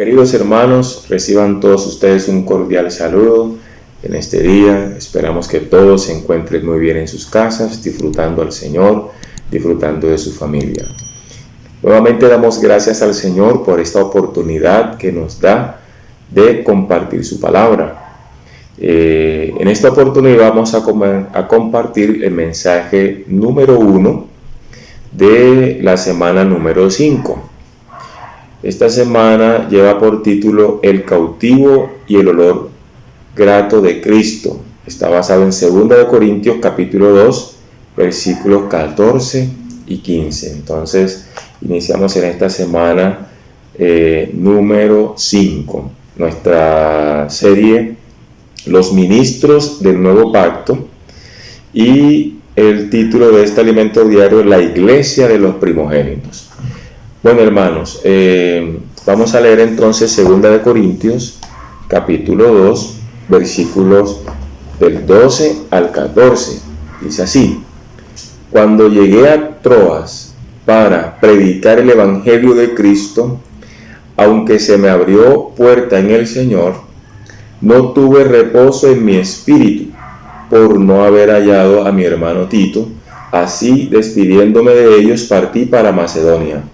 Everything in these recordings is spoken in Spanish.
Queridos hermanos, reciban todos ustedes un cordial saludo en este día. Esperamos que todos se encuentren muy bien en sus casas, disfrutando al Señor, disfrutando de su familia. Nuevamente damos gracias al Señor por esta oportunidad que nos da de compartir su palabra. En esta oportunidad vamos a compartir el mensaje número 1 de la semana número 5. Esta semana lleva por título El cautivo y el olor grato de Cristo. Está basado en 2 Corintios capítulo 2, versículos 14 y 15. Entonces, iniciamos en esta semana número 5, nuestra serie Los ministros del nuevo pacto, y el título de este alimento diario, La iglesia de los primogénitos. Bueno, hermanos, vamos a leer entonces 2 Corintios capítulo 2, versículos del 12 al 14. Dice así: Cuando llegué a Troas para predicar el evangelio de Cristo, aunque se me abrió puerta en el Señor, no tuve reposo en mi espíritu por no haber hallado a mi hermano Tito. Así, despidiéndome de ellos, partí para Macedonia.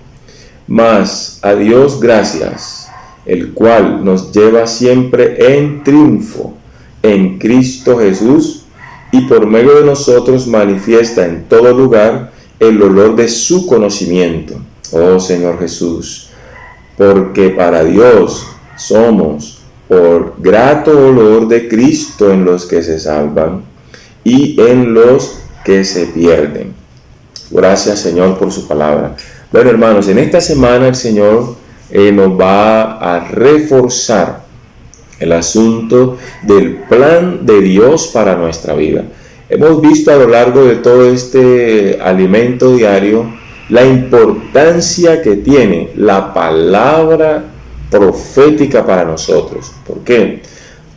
Mas a Dios gracias, el cual nos lleva siempre en triunfo en Cristo Jesús, y por medio de nosotros manifiesta en todo lugar el olor de su conocimiento. Oh Señor Jesús, porque para Dios somos por grato olor de Cristo en los que se salvan y en los que se pierden. Gracias, Señor, por su palabra. Bueno, hermanos, en esta semana el Señor nos va a reforzar el asunto del plan de Dios para nuestra vida. Hemos visto a lo largo de todo este alimento diario la importancia que tiene la palabra profética para nosotros. ¿Por qué?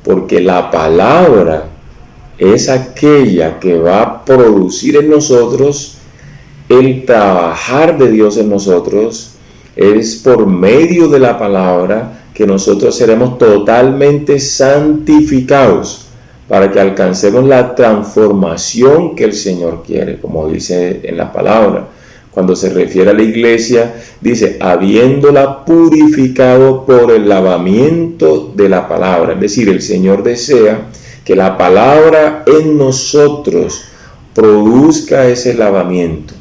Porque la palabra es aquella que va a producir en nosotros el trabajar de Dios en nosotros. Es por medio de la palabra que nosotros seremos totalmente santificados para que alcancemos la transformación que el Señor quiere, como dice en la palabra. Cuando se refiere a la iglesia, dice, habiéndola purificado por el lavamiento de la palabra. Es decir, el Señor desea que la palabra en nosotros produzca ese lavamiento.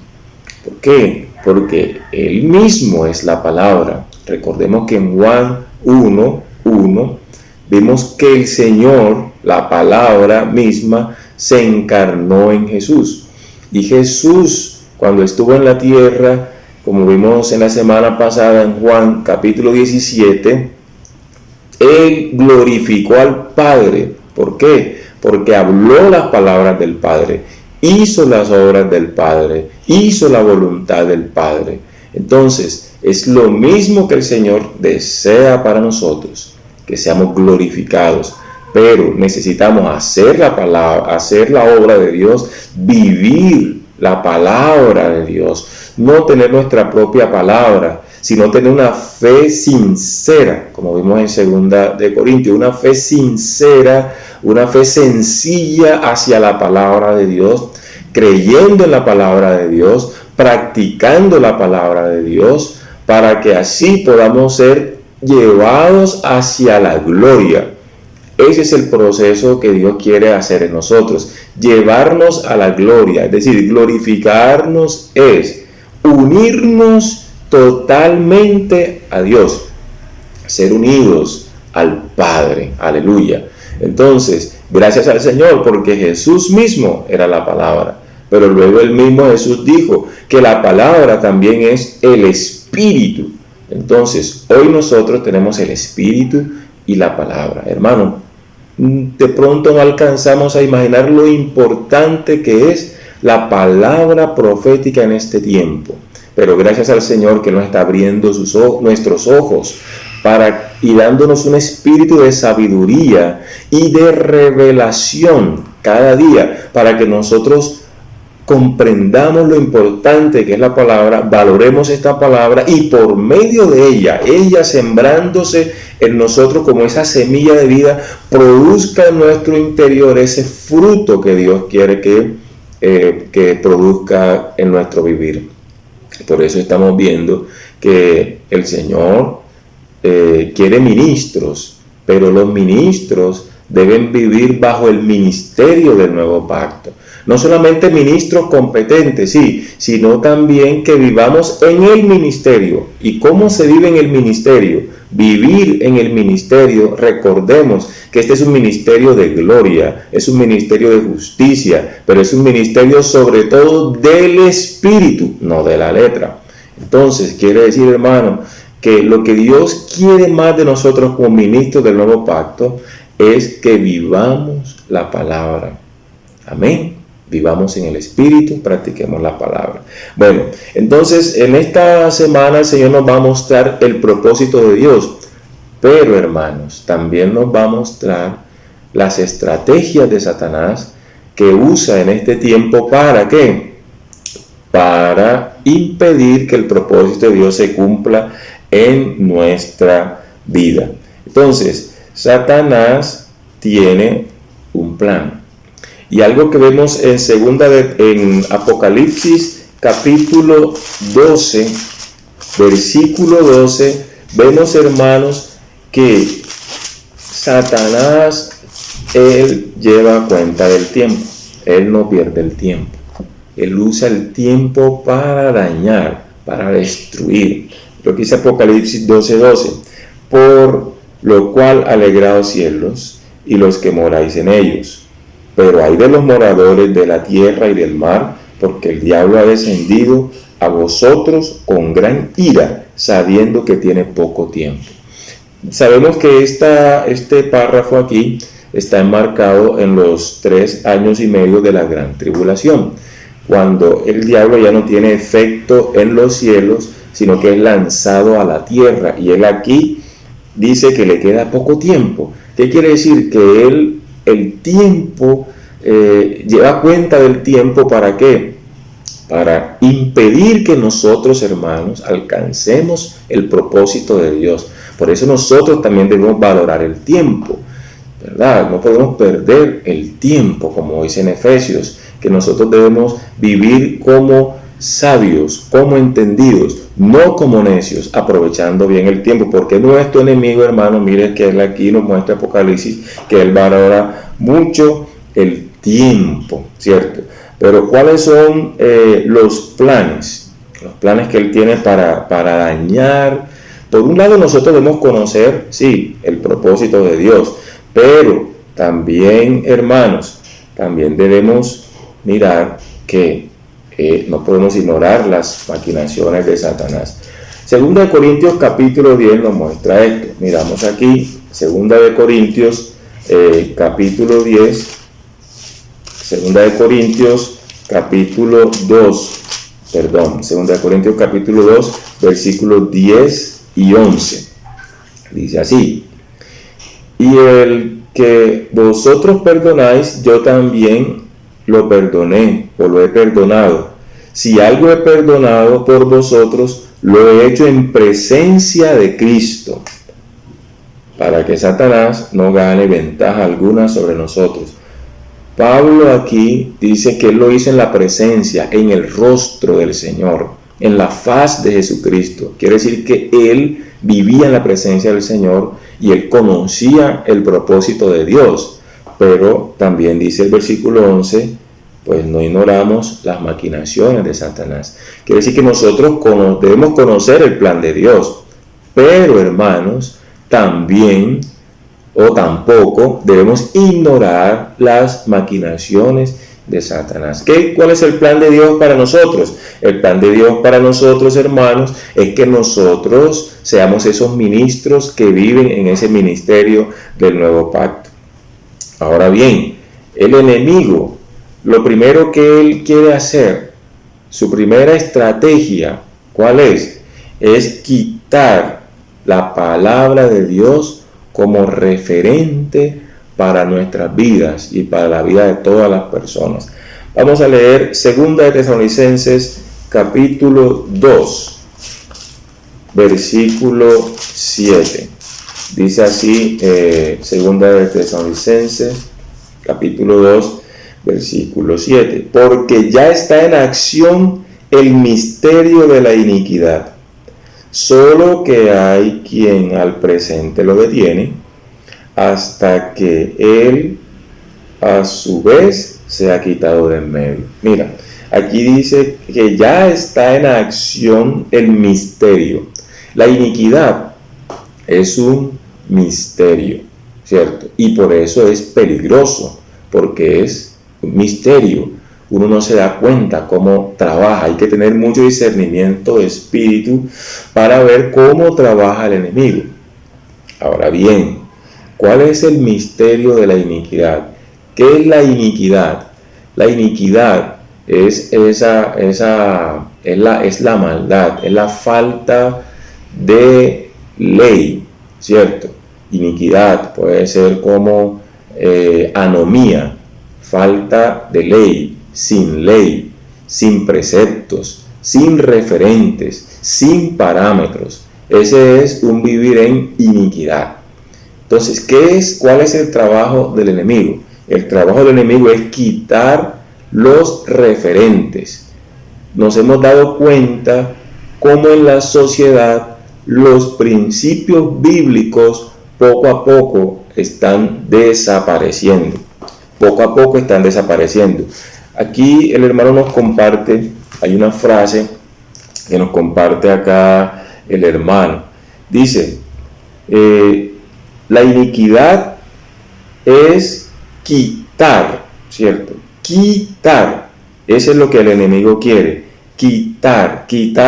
¿Por qué? Porque Él mismo es la palabra. Recordemos que en Juan 1:1 vemos que el Señor, la palabra misma, se encarnó en Jesús. Y Jesús, cuando estuvo en la tierra, como vimos en la semana pasada en Juan capítulo 17, Él glorificó al Padre. ¿Por qué? Porque habló las palabras del Padre, hizo las obras del Padre, hizo la voluntad del Padre. Entonces, es lo mismo que el Señor desea para nosotros, que seamos glorificados. Pero necesitamos hacer la palabra, hacer la obra de Dios, vivir la palabra de Dios, no tener nuestra propia palabra, sino tener una fe sincera, como vimos en 2 Corintios, una fe sincera, una fe sencilla hacia la palabra de Dios, creyendo en la palabra de Dios, practicando la palabra de Dios, para que así podamos ser llevados hacia la gloria. Ese es el proceso que Dios quiere hacer en nosotros, llevarnos a la gloria, es decir, glorificarnos es unirnos totalmente a Dios, ser unidos al Padre, aleluya. Entonces, gracias al Señor, porque Jesús mismo era la palabra, pero luego el mismo Jesús dijo que la palabra también es el Espíritu. Entonces, hoy nosotros tenemos el Espíritu y la palabra. Hermano, de pronto no alcanzamos a imaginar lo importante que es la palabra profética en este tiempo. Pero gracias al Señor que nos está abriendo nuestros ojos y dándonos un espíritu de sabiduría y de revelación cada día, para que nosotros comprendamos lo importante que es la palabra, valoremos esta palabra y por medio de ella sembrándose en nosotros como esa semilla de vida, produzca en nuestro interior ese fruto que Dios quiere que produzca en nuestro vivir. Por eso estamos viendo que el Señor quiere ministros, pero los ministros deben vivir bajo el ministerio del nuevo pacto. No solamente ministros competentes, sí, sino también que vivamos en el ministerio. ¿Y cómo se vive en el ministerio? Vivir en el ministerio, recordemos que este es un ministerio de gloria, es un ministerio de justicia, pero es un ministerio sobre todo del Espíritu, no de la letra. Entonces, quiere decir, hermano, que lo que Dios quiere más de nosotros como ministros del nuevo pacto es que vivamos la palabra. Amén. Vivamos en el Espíritu, practiquemos la palabra. Bueno, entonces en esta semana el Señor nos va a mostrar el propósito de Dios. Pero, hermanos, también nos va a mostrar las estrategias de Satanás que usa en este tiempo. ¿Para qué? Para impedir que el propósito de Dios se cumpla en nuestra vida. Entonces, Satanás tiene un plan. Y algo que vemos en Apocalipsis capítulo 12, versículo 12, vemos, hermanos, que Satanás, él lleva cuenta del tiempo. Él no pierde el tiempo. Él usa el tiempo para dañar, para destruir. Lo que dice Apocalipsis 12:12. Por lo cual alegraos cielos y los que moráis en ellos. Pero hay de los moradores de la tierra y del mar, porque el diablo ha descendido a vosotros con gran ira, sabiendo que tiene poco tiempo. Sabemos que este párrafo aquí está enmarcado en los 3 años y medio de la gran tribulación, cuando el diablo ya no tiene efecto en los cielos, sino que es lanzado a la tierra. Y él aquí dice que le queda poco tiempo. ¿Qué quiere decir? Que el tiempo, lleva cuenta del tiempo. ¿Para qué? Para impedir que nosotros, hermanos, alcancemos el propósito de Dios. Por eso nosotros también debemos valorar el tiempo, ¿verdad? No podemos perder el tiempo, como dice en Efesios, que nosotros debemos vivir como sabios, como entendidos, no como necios, aprovechando bien el tiempo, porque nuestro enemigo, hermano, mire que él aquí nos muestra Apocalipsis, que él valora mucho el tiempo, ¿cierto? Pero ¿cuáles son los planes? Los planes que él tiene para dañar. Por un lado, nosotros debemos conocer, sí, el propósito de Dios, pero también, hermanos, también debemos mirar que no podemos ignorar las maquinaciones de Satanás. Segunda de Corintios capítulo 10 nos muestra esto. Miramos aquí, Segunda de Corintios capítulo 10, Segunda de Corintios capítulo 2, Segunda de Corintios capítulo 2, versículos 10 y 11. Dice así: y el que vosotros perdonáis, yo también lo perdoné, o lo he perdonado. Si algo he perdonado por vosotros, lo he hecho en presencia de Cristo, para que Satanás no gane ventaja alguna sobre nosotros. Pablo aquí dice que él lo hizo en la presencia, en el rostro del Señor, en la faz de Jesucristo. Quiere decir que él vivía en la presencia del Señor y él conocía el propósito de Dios. Pero también dice el versículo 11, pues no ignoramos las maquinaciones de Satanás. Quiere decir que nosotros debemos conocer el plan de Dios, pero, hermanos, también o tampoco debemos ignorar las maquinaciones de Satanás. ¿Cuál es el plan de Dios para nosotros? El plan de Dios para nosotros, hermanos, es que nosotros seamos esos ministros que viven en ese ministerio del nuevo pacto. Ahora bien, el enemigo, lo primero que él quiere hacer, su primera estrategia, ¿cuál es? Es quitar la palabra de Dios como referente para nuestras vidas y para la vida de todas las personas. Vamos a leer 2 de Tesalonicenses capítulo 2, versículo 7. Dice así, 2 de Tesalonicenses capítulo 2, versículo 7. Porque ya está en acción el misterio de la iniquidad, solo que hay quien al presente lo detiene, hasta que él a su vez sea quitado de en medio. Mira, aquí dice que ya está en acción el misterio. La iniquidad es un misterio, ¿cierto? Y por eso es peligroso, porque es un misterio. Uno no se da cuenta cómo trabaja. Hay que tener mucho discernimiento de espíritu para ver cómo trabaja el enemigo. Ahora bien, ¿cuál es el misterio de la iniquidad? ¿Qué es la iniquidad? La iniquidad es la maldad, es la falta de ley, ¿cierto? Iniquidad puede ser como anomía, falta de ley, sin preceptos, sin referentes, sin parámetros. Ese es un vivir en iniquidad. Entonces, ¿cuál es el trabajo del enemigo? El trabajo del enemigo es quitar los referentes. Nos hemos dado cuenta cómo en la sociedad los principios bíblicos poco a poco están desapareciendo. Poco a poco están desapareciendo. Aquí el hermano nos comparte, hay una frase que nos comparte acá el hermano. Dice, la iniquidad es quitar, ¿cierto? Quitar. Eso es lo que el enemigo quiere. Quitar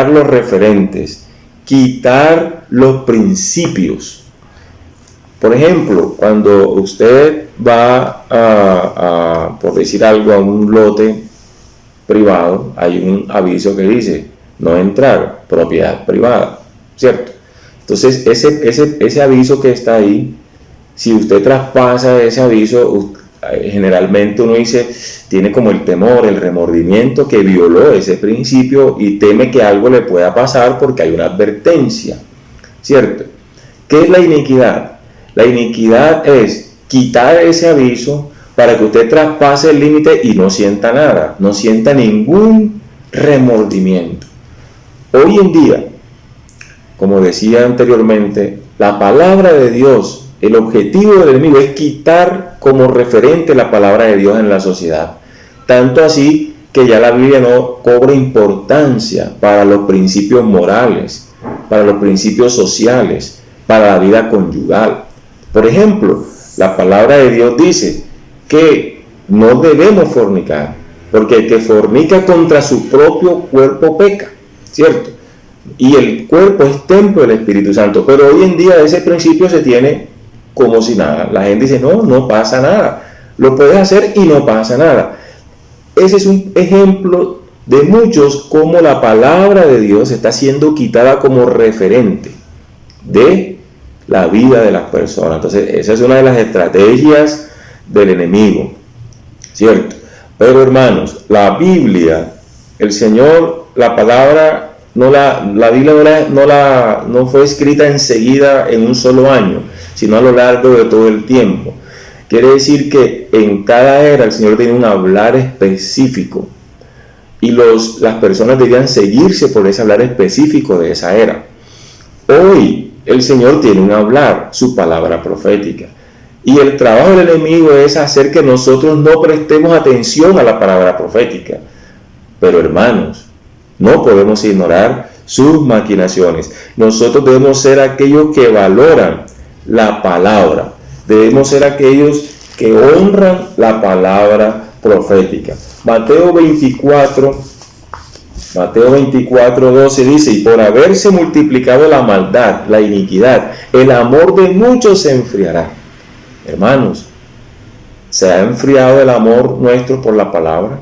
los referentes, quitar los principios. Por ejemplo, cuando usted va por decir algo, a un lote privado, hay un aviso que dice, no entrar, propiedad privada, ¿cierto? Entonces, ese aviso que está ahí, si usted traspasa ese aviso, generalmente uno tiene como el temor, el remordimiento que violó ese principio y teme que algo le pueda pasar porque hay una advertencia, ¿cierto? ¿Qué es la iniquidad? La iniquidad es quitar ese aviso para que usted traspase el límite y no sienta nada, no sienta ningún remordimiento. Hoy en día, como decía anteriormente, la palabra de Dios, el objetivo del enemigo es quitar como referente la palabra de Dios en la sociedad. Tanto así que ya la Biblia no cobra importancia para los principios morales, para los principios sociales, para la vida conyugal. Por ejemplo, la palabra de Dios dice que no debemos fornicar, porque el que fornica contra su propio cuerpo peca, ¿cierto? Y el cuerpo es templo del Espíritu Santo, pero hoy en día ese principio se tiene como si nada. La gente dice, no pasa nada, lo puedes hacer y no pasa nada. Ese es un ejemplo de muchos cómo la palabra de Dios está siendo quitada como referente de la vida de las personas. Entonces, esa es una de las estrategias del enemigo, ¿cierto? Pero hermanos, la Biblia, el Señor, la palabra, la Biblia no fue escrita enseguida en un solo año, sino a lo largo de todo el tiempo. Quiere decir que en cada era el Señor tiene un hablar específico y las personas debían seguirse por ese hablar específico de esa era. Hoy el Señor tiene un hablar, su palabra profética. Y el trabajo del enemigo es hacer que nosotros no prestemos atención a la palabra profética. Pero hermanos, no podemos ignorar sus maquinaciones. Nosotros debemos ser aquellos que valoran la palabra. Debemos ser aquellos que honran la palabra profética. Mateo 24:12 dice, y por haberse multiplicado la maldad, la iniquidad, el amor de muchos se enfriará. Hermanos, ¿se ha enfriado el amor nuestro por la palabra?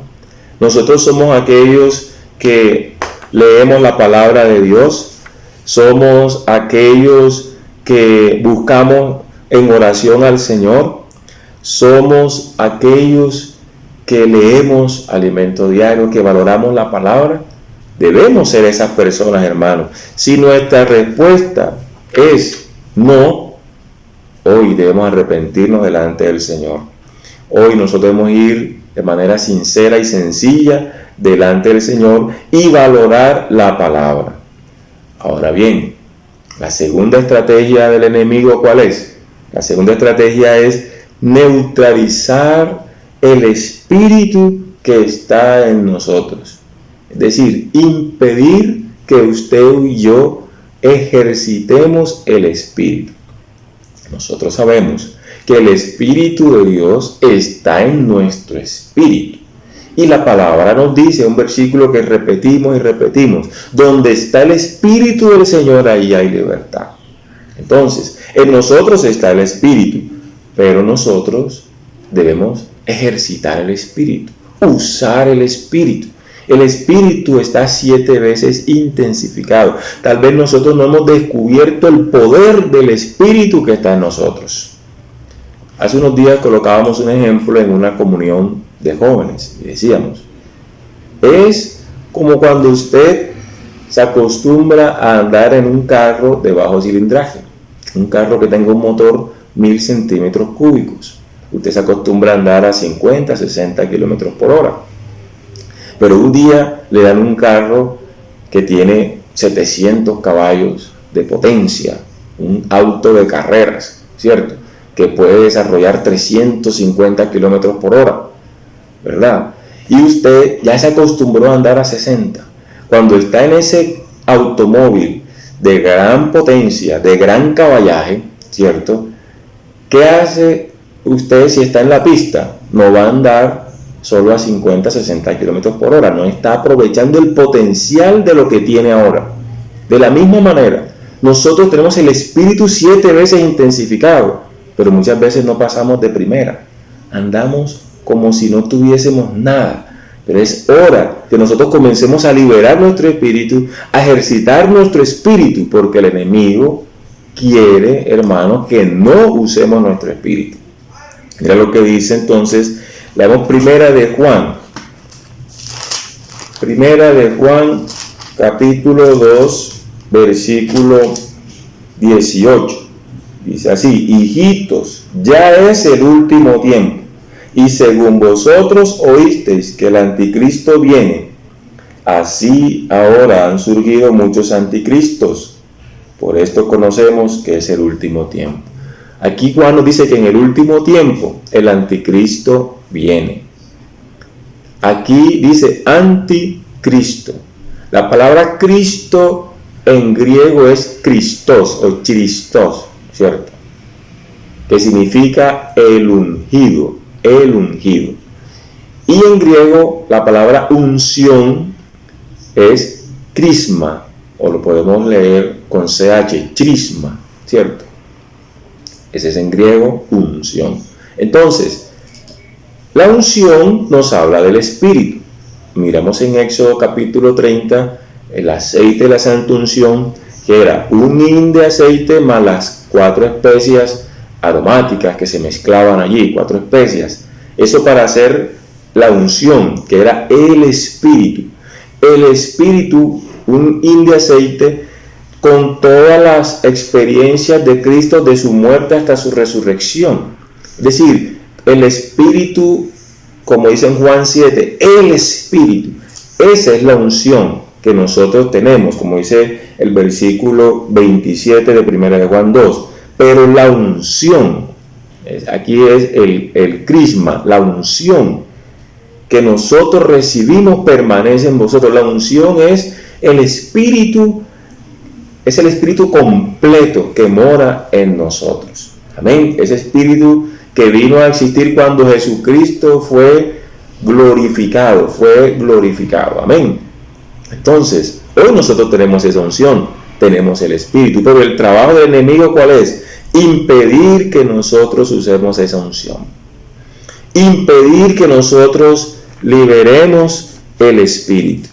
Nosotros somos aquellos que leemos la palabra de Dios, somos aquellos que buscamos en oración al Señor, somos aquellos que leemos alimento diario, que valoramos la palabra? Debemos ser esas personas, hermanos. Si nuestra respuesta es no, hoy debemos arrepentirnos delante del Señor. Hoy nosotros debemos ir de manera sincera y sencilla delante del Señor y valorar la palabra. Ahora bien, la segunda estrategia del enemigo, ¿cuál es? La segunda estrategia es neutralizar el espíritu que está en nosotros. Es decir, impedir que usted y yo ejercitemos el espíritu. Nosotros sabemos que el Espíritu de Dios está en nuestro espíritu. Y la palabra nos dice, un versículo que repetimos y repetimos, donde está el Espíritu del Señor, ahí hay libertad. Entonces, en nosotros está el Espíritu, pero nosotros debemos ejercitar el Espíritu, usar el Espíritu. El Espíritu está 7 veces intensificado. Tal vez nosotros no hemos descubierto el poder del Espíritu que está en nosotros. Hace unos días colocábamos un ejemplo en una comunión de jóvenes y decíamos, es como cuando usted se acostumbra a andar en un carro de bajo cilindraje, un carro que tenga un motor 1000 centímetros cúbicos. Usted se acostumbra a andar a 50, 60 kilómetros por hora. Pero un día le dan un carro que tiene 700 caballos de potencia, un auto de carreras, ¿cierto? Que puede desarrollar 350 kilómetros por hora, ¿verdad? Y usted ya se acostumbró a andar a 60. Cuando está en ese automóvil de gran potencia, de gran caballaje, ¿cierto? ¿Qué hace usted si está en la pista? No va a andar solo a 50, 60 kilómetros por hora. No está aprovechando el potencial de lo que tiene ahora. De la misma manera, nosotros tenemos el espíritu 7 veces intensificado, pero muchas veces no pasamos de primera. Andamos como si no tuviésemos nada. Pero es hora que nosotros comencemos a liberar nuestro espíritu, a ejercitar nuestro espíritu, porque el enemigo quiere, hermanos, que no usemos nuestro espíritu. Mira lo que dice entonces, leemos Primera de Juan, capítulo 2, versículo 18. Dice así, hijitos, ya es el último tiempo, y según vosotros oísteis que el anticristo viene, así ahora han surgido muchos anticristos. Por esto conocemos que es el último tiempo. Aquí Juan nos dice que en el último tiempo el anticristo viene. Aquí dice anticristo. La palabra Cristo en griego es Christos o Christos, ¿cierto? Que significa el ungido, el ungido. Y en griego la palabra unción es crisma, o lo podemos leer con CH, crisma, ¿cierto? Ese es en griego unción. Entonces, la unción nos habla del Espíritu. Miramos en Éxodo capítulo 30, el aceite de la santa unción, que era un hin de aceite más las 4 especias aromáticas que se mezclaban allí, 4 especias. Eso para hacer la unción, que era el Espíritu. El Espíritu, un hin de aceite con todas las experiencias de Cristo, de su muerte hasta su resurrección. Es decir, el Espíritu, como dice en Juan 7, el Espíritu, esa es la unción que nosotros tenemos, como dice el versículo 27 de 1 de Juan 2. Pero la unción, aquí es el crisma, la unción que nosotros recibimos permanece en vosotros. La unción es el Espíritu, es el Espíritu completo que mora en nosotros. Amén. Ese Espíritu que vino a existir cuando Jesucristo fue glorificado. Amén. Entonces, hoy nosotros tenemos esa unción, tenemos el Espíritu, pero el trabajo del enemigo, ¿cuál es? Impedir que nosotros usemos esa unción. Impedir que nosotros liberemos el Espíritu.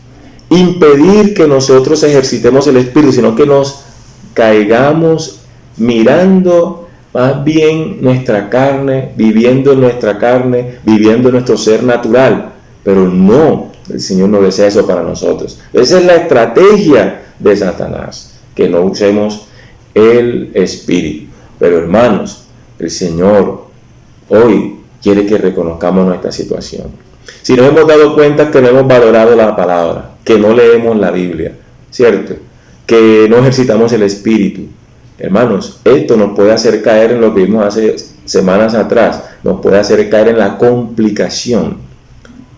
Impedir que nosotros ejercitemos el Espíritu, sino que nos caigamos mirando más bien nuestra carne, viviendo en nuestra carne, viviendo en nuestro ser natural. Pero no, el Señor no desea eso para nosotros. Esa es la estrategia de Satanás, que no usemos el Espíritu. Pero hermanos, el Señor hoy quiere que reconozcamos nuestra situación. Si nos hemos dado cuenta que no hemos valorado la palabra, que no leemos la Biblia, ¿cierto? Que no ejercitamos el Espíritu. Hermanos, esto nos puede hacer caer en lo que vimos hace semanas atrás, nos puede hacer caer en la complicación.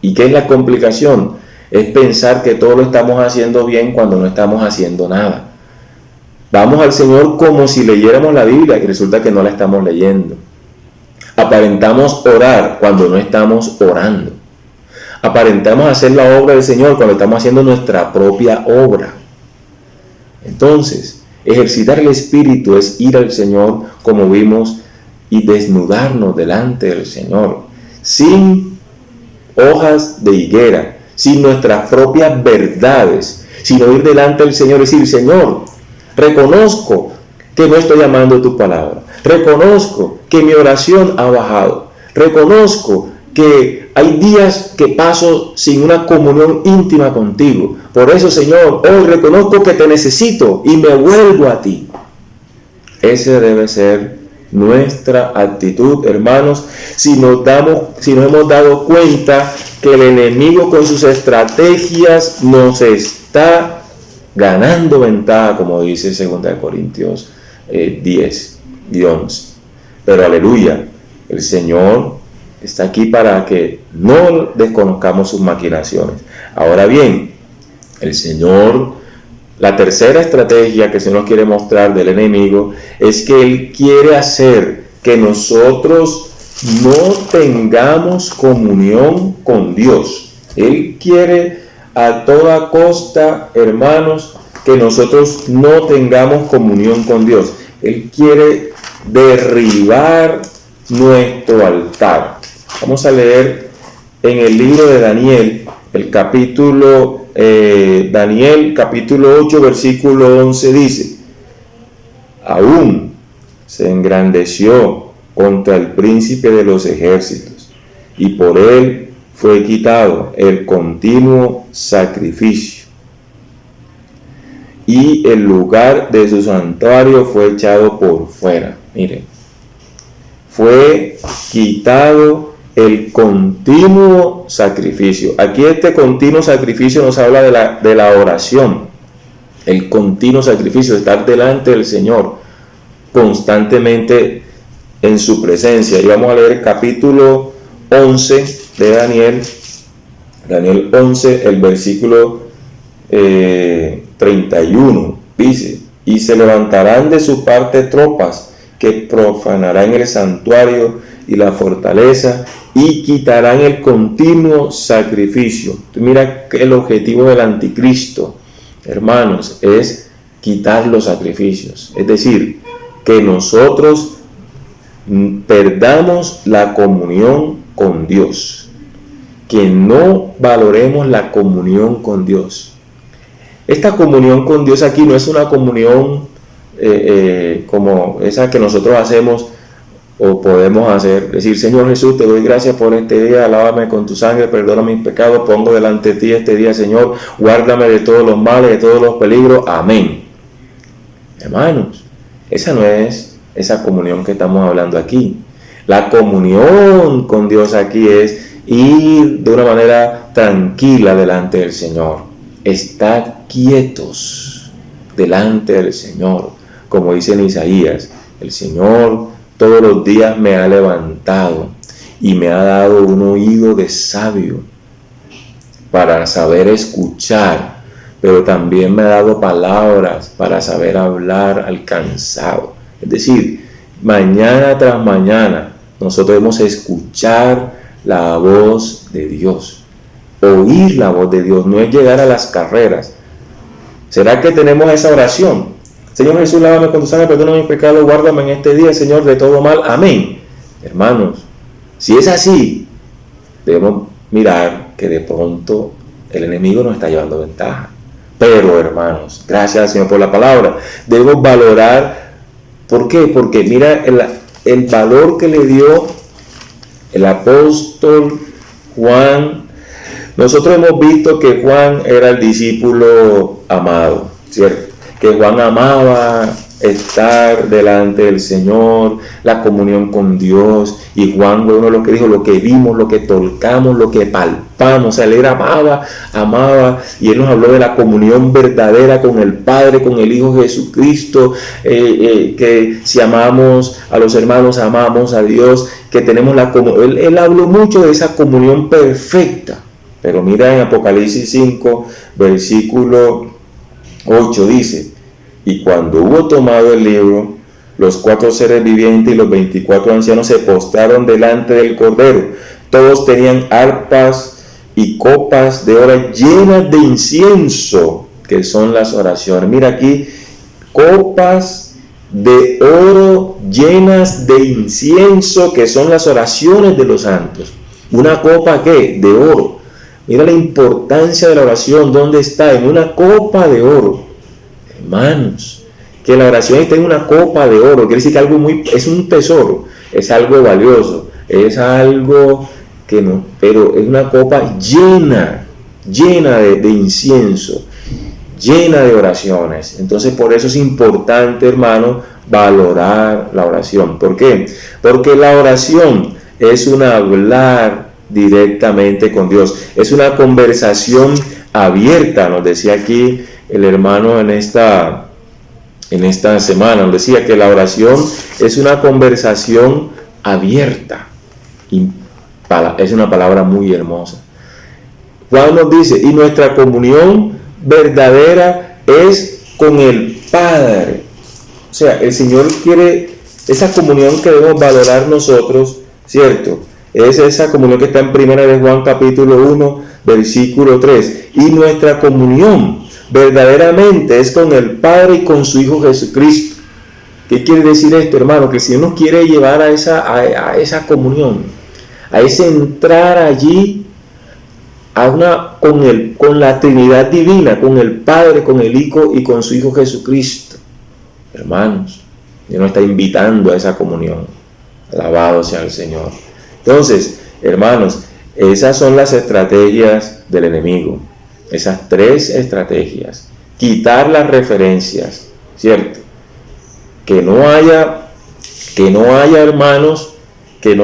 ¿Y qué es la complicación? Es pensar que todo lo estamos haciendo bien cuando no estamos haciendo nada. Vamos al Señor como si leyéramos la Biblia y resulta que no la estamos leyendo. Aparentamos orar cuando no estamos orando. Aparentamos hacer la obra del Señor cuando estamos haciendo nuestra propia obra. Entonces, ejercitar el Espíritu es ir al Señor como vimos y desnudarnos delante del Señor, sin hojas de higuera, sin nuestras propias verdades, sino ir delante del Señor y decir: Señor, reconozco que no estoy amando tu palabra, reconozco que mi oración ha bajado, reconozco que hay días que paso sin una comunión íntima contigo. Por eso, Señor, hoy reconozco que te necesito y me vuelvo a ti. Esa debe ser nuestra actitud, hermanos, si nos hemos dado cuenta que el enemigo con sus estrategias nos está ganando ventaja, como dice 2 Corintios 10 y 11. Pero aleluya, el Señor está aquí para que no desconozcamos sus maquinaciones. Ahora bien, el Señor, la tercera estrategia que se nos quiere mostrar del enemigo es que Él quiere hacer que nosotros no tengamos comunión con Dios. Él quiere a toda costa, hermanos, que nosotros no tengamos comunión con Dios. Él quiere derribar nuestro altar. Vamos a leer en el libro de Daniel, el capítulo Daniel capítulo 8, versículo 11 dice: aún se engrandeció contra el príncipe de los ejércitos, y por él fue quitado el continuo sacrificio, y el lugar de su santuario fue echado por fuera. Miren, fue quitado el continuo sacrificio. Aquí este continuo sacrificio nos habla de la oración. El continuo sacrificio, estar delante del Señor constantemente en su presencia. Y vamos a leer el capítulo 11 de Daniel. Daniel 11, el versículo 31. Dice: y se levantarán de su parte tropas que profanarán el santuario y la fortaleza, y quitarán el continuo sacrificio. Mira que el objetivo del anticristo, hermanos, es quitar los sacrificios. Es decir, que nosotros perdamos la comunión con Dios, que no valoremos la comunión con Dios. Esta comunión con Dios aquí no es una comunión como esa que nosotros hacemos o podemos hacer, decir: Señor Jesús, te doy gracias por este día, lávame con tu sangre, perdona mis pecados, pongo delante de ti este día, Señor, guárdame de todos los males, de todos los peligros, amén. Hermanos, esa no es esa comunión que estamos hablando aquí. La comunión con Dios aquí es ir de una manera tranquila delante del Señor, estar quietos delante del Señor, como dice en Isaías: el Señor todos los días me ha levantado y me ha dado un oído de sabio para saber escuchar, pero también me ha dado palabras para saber hablar al cansado. Es decir, mañana tras mañana nosotros debemos escuchar la voz de Dios, oír la voz de Dios, no es llegar a las carreras. ¿Será que tenemos esa oración? Señor Jesús, lávame con tu sangre, perdona mis pecados, guárdame en este día, Señor, de todo mal, amén. Hermanos, si es así, debemos mirar que de pronto el enemigo nos está llevando ventaja. Pero, hermanos, gracias al Señor por la palabra, debemos valorar. ¿Por qué? Porque mira el valor que le dio el apóstol Juan. Nosotros hemos visto que Juan era el discípulo amado, ¿cierto? Que Juan amaba estar delante del Señor, la comunión con Dios, y Juan fue uno de los que dijo: lo que vimos, lo que tocamos, lo que palpamos. O sea, él amaba, y él nos habló de la comunión verdadera con el Padre, con el Hijo Jesucristo, que si amamos a los hermanos, amamos a Dios, que tenemos la comunión. Él habló mucho de esa comunión perfecta. Pero mira, en Apocalipsis 5, versículo 8 dice: y cuando hubo tomado el libro, los 4 seres vivientes y los 24 ancianos se postraron delante del Cordero. Todos tenían arpas y copas de oro llenas de incienso, que son las oraciones. Mira aquí, copas de oro llenas de incienso, que son las oraciones de los santos. ¿Una copa qué? De oro. Mira la importancia de la oración. ¿Dónde está? En una copa de oro. Hermanos, que la oración esté en una copa de oro, quiere decir que es un tesoro, es algo valioso, es algo que no, pero es una copa llena de incienso, llena de oraciones. Entonces, por eso es importante, hermano, valorar la oración. ¿Por qué? Porque la oración es un hablar directamente con Dios, es una conversación abierta. Nos decía aquí el hermano en esta semana, nos decía que la oración es una conversación abierta, y es una palabra muy hermosa. Juan nos dice: y nuestra comunión verdadera es con el Padre. O sea, el Señor quiere esa comunión que debemos valorar nosotros, ¿cierto? Es esa comunión que está en 1 de Juan capítulo 1, versículo 3. Y nuestra comunión verdaderamente es con el Padre y con su Hijo Jesucristo. ¿Qué quiere decir esto, hermano? Que si uno quiere llevar a esa comunión, a ese entrar allí con la Trinidad divina, con el Padre, con el Hijo y con su Hijo Jesucristo, hermanos, Dios nos está invitando a esa comunión. Alabado sea el Señor. Entonces, hermanos, esas son las estrategias del enemigo. Esas 3 estrategias: quitar las referencias, ¿cierto? Que no haya hermanos, que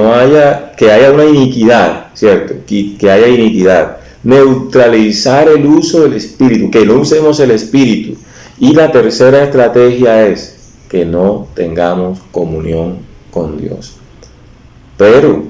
haya una iniquidad, ¿cierto? Que haya iniquidad. Neutralizar el uso del Espíritu, que no usemos el Espíritu. Y la tercera estrategia es que no tengamos comunión con Dios. Pero,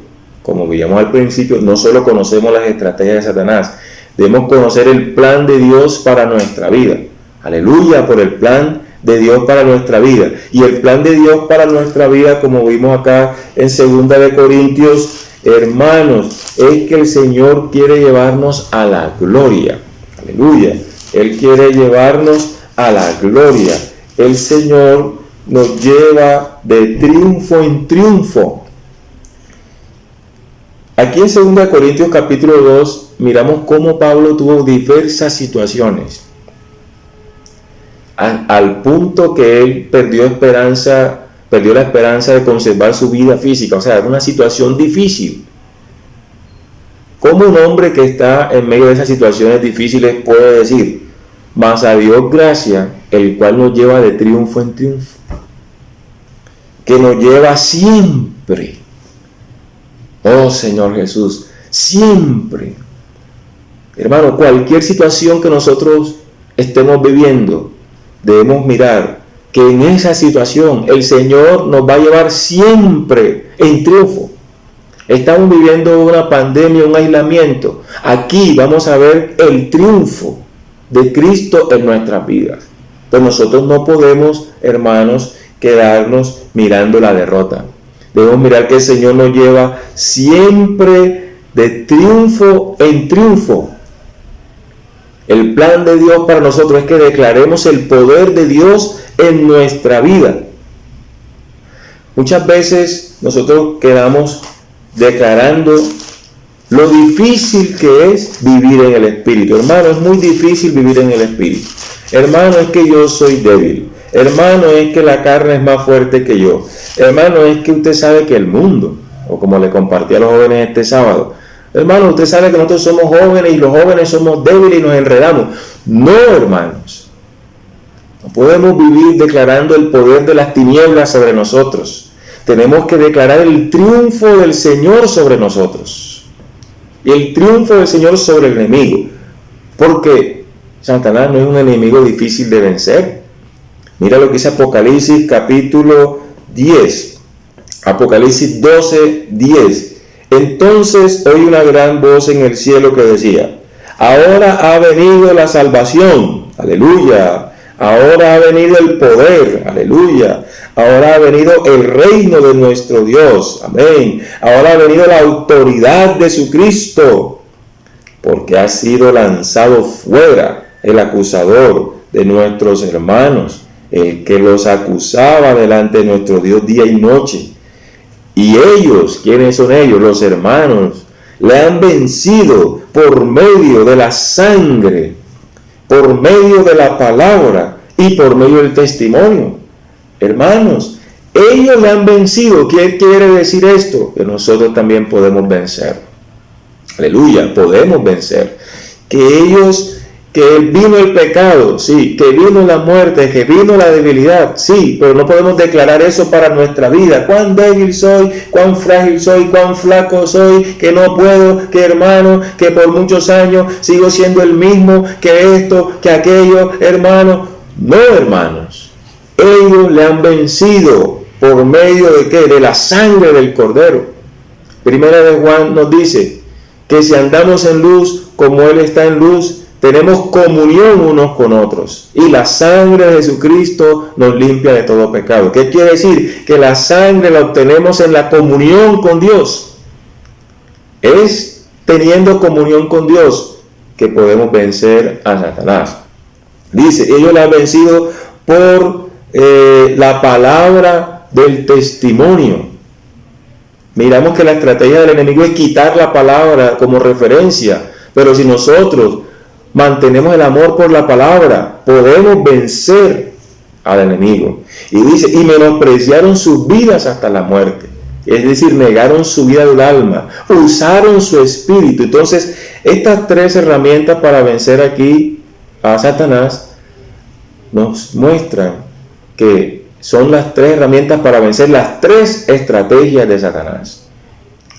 como veíamos al principio, no solo conocemos las estrategias de Satanás, debemos conocer el plan de Dios para nuestra vida. Aleluya por el plan de Dios para nuestra vida. Y el plan de Dios para nuestra vida, como vimos acá en 2 de Corintios, hermanos, es que el Señor quiere llevarnos a la gloria. Aleluya. Él quiere llevarnos a la gloria. El Señor nos lleva de triunfo en triunfo. Aquí en 2 Corintios capítulo 2 miramos cómo Pablo tuvo diversas situaciones, al punto que él perdió la esperanza de conservar su vida física. O sea, era una situación difícil. ¿Cómo un hombre que está en medio de esas situaciones difíciles puede decir: mas a Dios gracia, el cual nos lleva de triunfo en triunfo, que nos lleva siempre? Oh Señor Jesús, siempre. Hermano, cualquier situación que nosotros estemos viviendo, debemos mirar que en esa situación el Señor nos va a llevar siempre en triunfo. Estamos viviendo una pandemia, un aislamiento. Aquí vamos a ver el triunfo de Cristo en nuestras vidas. Pero nosotros no podemos, hermanos, quedarnos mirando la derrota. Debemos mirar que el Señor nos lleva siempre de triunfo en triunfo. El plan de Dios para nosotros es que declaremos el poder de Dios en nuestra vida. Muchas veces nosotros quedamos declarando lo difícil que es vivir en el Espíritu. Hermano, es muy difícil vivir en el Espíritu. Hermano, es que yo soy débil. hermano, es que la carne es más fuerte que yo. Hermano, es que usted sabe que el mundo, o como le compartí a los jóvenes este sábado, hermano, usted sabe que nosotros somos jóvenes y los jóvenes somos débiles y nos enredamos. No, hermanos. No podemos vivir declarando el poder de las tinieblas sobre nosotros. Tenemos que declarar el triunfo del Señor sobre nosotros. Y el triunfo del Señor sobre el enemigo. Porque Satanás no es un enemigo difícil de vencer. Mira lo que dice Apocalipsis capítulo 10. Apocalipsis 12, 10. Entonces oí una gran voz en el cielo que decía: ahora ha venido la salvación, aleluya. Ahora ha venido el poder, aleluya. Ahora ha venido el reino de nuestro Dios, amén. Ahora ha venido la autoridad de su Cristo, porque ha sido lanzado fuera el acusador de nuestros hermanos, el que los acusaba delante de nuestro Dios día y noche. Y ellos, ¿quiénes son ellos? Los hermanos, le han vencido por medio de la sangre, por medio de la palabra y por medio del testimonio. Hermanos, ellos le han vencido. ¿Qué quiere decir esto? Que nosotros también podemos vencer. Aleluya, podemos vencer. Que vino el pecado, sí, que vino la muerte, que vino la debilidad, sí, pero no podemos declarar eso para nuestra vida. Cuán débil soy, cuán frágil soy, cuán flaco soy, que no puedo, que hermano, que por muchos años sigo siendo el mismo, que esto, que aquello, hermano. No, hermanos, ellos le han vencido por medio de ¿qué? De la sangre del Cordero. Primera de Juan nos dice que si andamos en luz como Él está en luz, tenemos comunión unos con otros y la sangre de Jesucristo nos limpia de todo pecado. ¿Qué quiere decir? Que la sangre la obtenemos en la comunión con Dios. Es teniendo comunión con Dios que podemos vencer a Satanás. Dice, ellos la han vencido por la palabra del testimonio. Miramos que la estrategia del enemigo es quitar la palabra como referencia, pero si nosotros mantenemos el amor por la palabra, podemos vencer al enemigo. Y dice, y menospreciaron sus vidas hasta la muerte. Es decir, negaron su vida del alma, usaron su espíritu. Entonces, estas tres herramientas para vencer aquí a Satanás nos muestran que son las tres herramientas para vencer las tres estrategias de Satanás.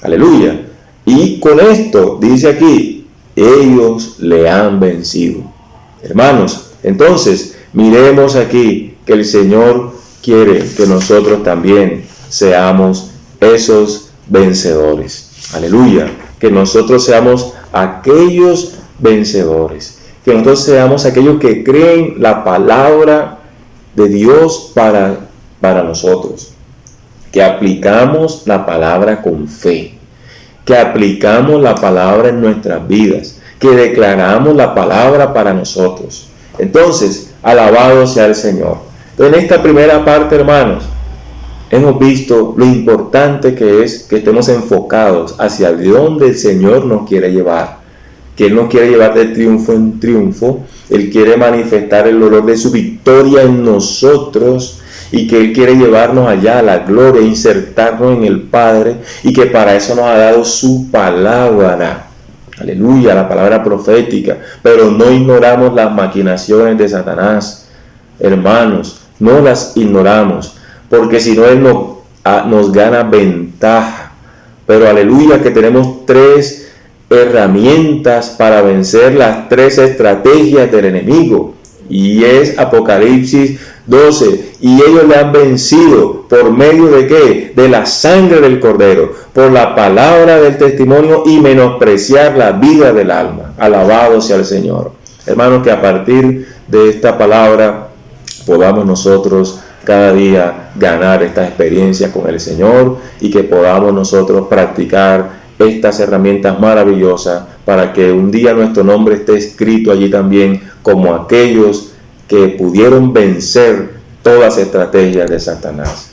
Aleluya. Y con esto, dice aquí, ellos le han vencido. Hermanos, entonces miremos aquí que el Señor quiere que nosotros también seamos esos vencedores. Aleluya. Que nosotros seamos aquellos vencedores. Que nosotros seamos aquellos que creen la palabra de Dios para nosotros. Que aplicamos la palabra con fe. Que aplicamos la palabra en nuestras vidas, que declaramos la palabra para nosotros. Entonces, alabado sea el Señor. En esta primera parte, hermanos, hemos visto lo importante que es que estemos enfocados hacia donde el Señor nos quiere llevar. Que Él nos quiere llevar de triunfo en triunfo. Él quiere manifestar el olor de su victoria en nosotros. Y que Él quiere llevarnos allá a la gloria, insertarnos en el Padre, y que para eso nos ha dado su palabra, aleluya, la palabra profética. Pero no ignoramos las maquinaciones de Satanás, hermanos, no las ignoramos, porque si no Él nos gana ventaja. Pero aleluya, que tenemos tres herramientas para vencer las tres estrategias del enemigo, y es Apocalipsis 12, y ellos le han vencido por medio de ¿qué? De la sangre del Cordero, por la palabra del testimonio y menospreciar la vida del alma. Alabado sea el Señor. Hermanos, que a partir de esta palabra podamos nosotros cada día ganar esta experiencia con el Señor y que podamos nosotros practicar estas herramientas maravillosas para que un día nuestro nombre esté escrito allí también como aquellos que pudieron vencer todas las estrategias de Satanás.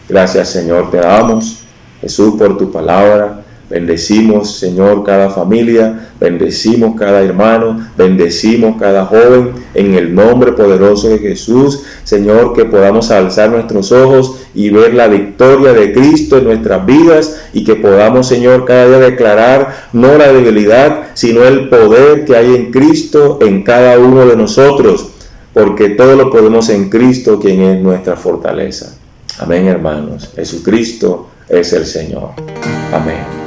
Gracias, Señor, te damos, Jesús, por tu palabra. Bendecimos, Señor, cada familia, bendecimos cada hermano, bendecimos cada joven, en el nombre poderoso de Jesús. Señor, que podamos alzar nuestros ojos y ver la victoria de Cristo en nuestras vidas, y que podamos, Señor, cada día declarar no la debilidad, sino el poder que hay en Cristo en cada uno de nosotros, porque todo lo podemos en Cristo, quien es nuestra fortaleza. Amén, hermanos. Jesucristo es el Señor. Amén.